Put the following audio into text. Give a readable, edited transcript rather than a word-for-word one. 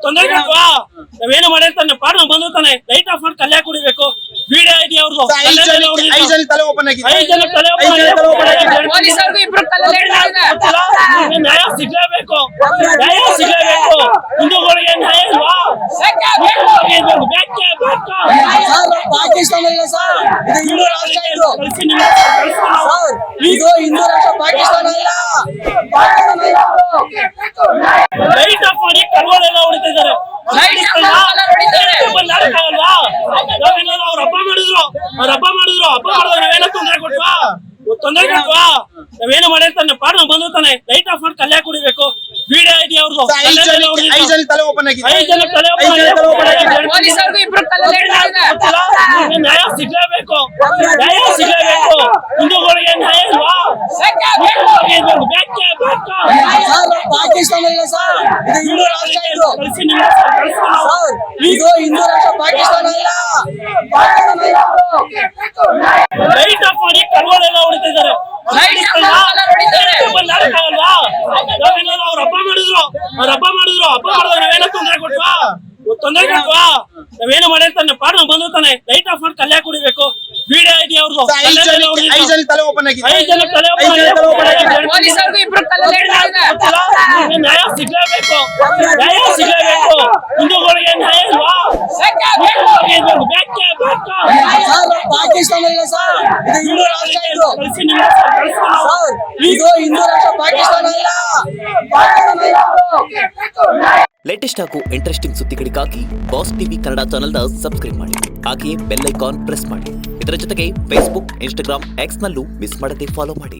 ತೊಂದರೆ ಬೇಕವಾ ನಾವೇನು ಮಾಡಿರ್ತಾನೆ ಪಾಡ್ ನಾವು ಬಂದಿರ್ತಾನೆ ಲೈಟ್ ಆಫ್ ಮಾಡಿ ಕಲ್ಯಾಣ ಕುಡಿಬೇಕು ವಿಡಿಯೋ ಐಡಿ ಅವ್ರದ್ದು 5 ಜನ ತಲೆ ಓಪನ್ ಆಗಿದೆ. 5 ಜನ ತಲೆ ಪೊಲೀಸರಿಗೂ ಇಬ್ರು ನ್ಯಾಯ ಸಿಗಲೇಬೇಕು ಹಿಂದೂಗಳಿಗೆ ನ್ಯಾಯ ಇಲ್ವಾ ಬೇಕೇ ಬೇಕು ಪಾಕಿಸ್ತಾನ ಇಲ್ಲ ಸರ್, ಇದು ಹಿಂದೂ ರಾಷ್ಟ್ರ. ಇದು ಹಿಂದೂ ರಾಷ್ಟ್ರ, ಪಾಕಿಸ್ತಾನ ಇಲ್ಲ. ಲೈಟ್ ಆಫ್ ಮಾಡಿ ಕಲ್ವಾಳೆಲ್ಲ ಹೊಡಿತಿದ್ದಾರೆ. ಅವ್ರ ಹಬ್ಬ ಮಾಡಿದ್ರು ನಾವೆಲ್ಲ ತೊಂದರೆ ಕೊಟ್ವಾ ತೊಂದರೆ ಬೇಕವಾ ನಾವೇನು ಮಾಡಿರ್ತಾನೆ ಪಾಡ್ ನಾವು ಬಂದಿರ್ತಾನೆ ಲೈಟ್ ಆಫ್ ಮಾಡಿ ಕಲ್ಯಾಣ ಕುಡಿಬೇಕು ವಿಡಿಯೋ ಐಡಿ ಅವ್ರದ್ದು 5 ಜನ ತಲೆ ಓಪನ್ ಆಗಿದೆ. 5 ಜನ ತಲೆ ಪೊಲೀಸರಿಗೂ ಇಬ್ರು ನ್ಯಾಯ ಸಿಗಲೇಬೇಕು ಹಿಂದೂಗಳಿಗೆ ನ್ಯಾಯ ಇಲ್ವಾ ಬೇಕೇ ಬೇಕು ಪಾಕಿಸ್ತಾನ ಇಲ್ಲ ಸರ್, ಇದು ಹಿಂದೂ ರಾಷ್ಟ್ರ. ಇದು ಹಿಂದೂ ರಾಷ್ಟ್ರ, ಪಾಕಿಸ್ತಾನ ಇಲ್ಲ. ಲೈಟ್ ಆಫ್ ಮಾಡಿ ಕಲ್ವಾಳೆಲ್ಲ ಹೊಡಿತಿದ್ದಾರೆ. ಅವ್ರ ಹಬ್ಬ ಮಾಡಿದ್ರು ನಾವೆಲ್ಲ ತೊಂದರೆ ಕೊಟ್ವಾ ತೊಂದರೆ ಬೇಕವಾ ನಾವೇನು ಮಾಡಿರ್ತಾನೆ ಪಾಡ್ ನಾವು ಬಂದಿರ್ತಾನೆ ಲೈಟ್ ಆಫ್ ಮಾಡಿ ಕಲ್ಯಾಣ ಕುಡಿಬೇಕು ವಿಡಿಯೋ ಐಡಿ ಅವ್ರದ್ದು 5 ಜನ ತಲೆ ಓಪನ್ ಆಗಿದೆ. 5 ಜನ ತಲೆ ಪೊಲೀಸರಿಗೂ ಇಬ್ರು ನ್ಯಾಯ ಸಿಗಲೇಬೇಕು ಹಿಂದೂಗಳಿಗೆ ನ್ಯಾಯ ಇಲ್ವಾ ಬೇಕೇ ಬೇಕು ಪಾಕಿಸ್ತಾನ ಇಲ್ಲ ಸರ್, ಇದು ಹಿಂದೂ ರಾಷ್ಟ್ರ. ಇದು ಹಿಂದೂ ರಾಷ್ಟ್ರ, ಪಾಕಿಸ್ತಾನ ಇಲ್ಲ. ಲೇಟೆಸ್ಟ್ ಹಾಗೂ ಇಂಟ್ರೆಸ್ಟಿಂಗ್ ಸುದ್ದಿಗಳಿಗಾಗಿ ಬಾಸ್ ಟಿವಿ ಕನ್ನಡ ಚಾನೆಲ್ನ ಸಬ್ಸ್ಕ್ರೈಬ್ ಮಾಡಿ. ಹಾಗೆಯೇ ಬೆಲ್ ಐಕಾನ್ ಪ್ರೆಸ್ ಮಾಡಿ. ಇದರ ಜೊತೆಗೆ ಫೇಸ್ಬುಕ್, ಇನ್ಸ್ಟಾಗ್ರಾಮ್, ಎಕ್ಸ್ ನಲ್ಲೂ ಮಿಸ್ ಮಾಡದೆ ಫಾಲೋ ಮಾಡಿ.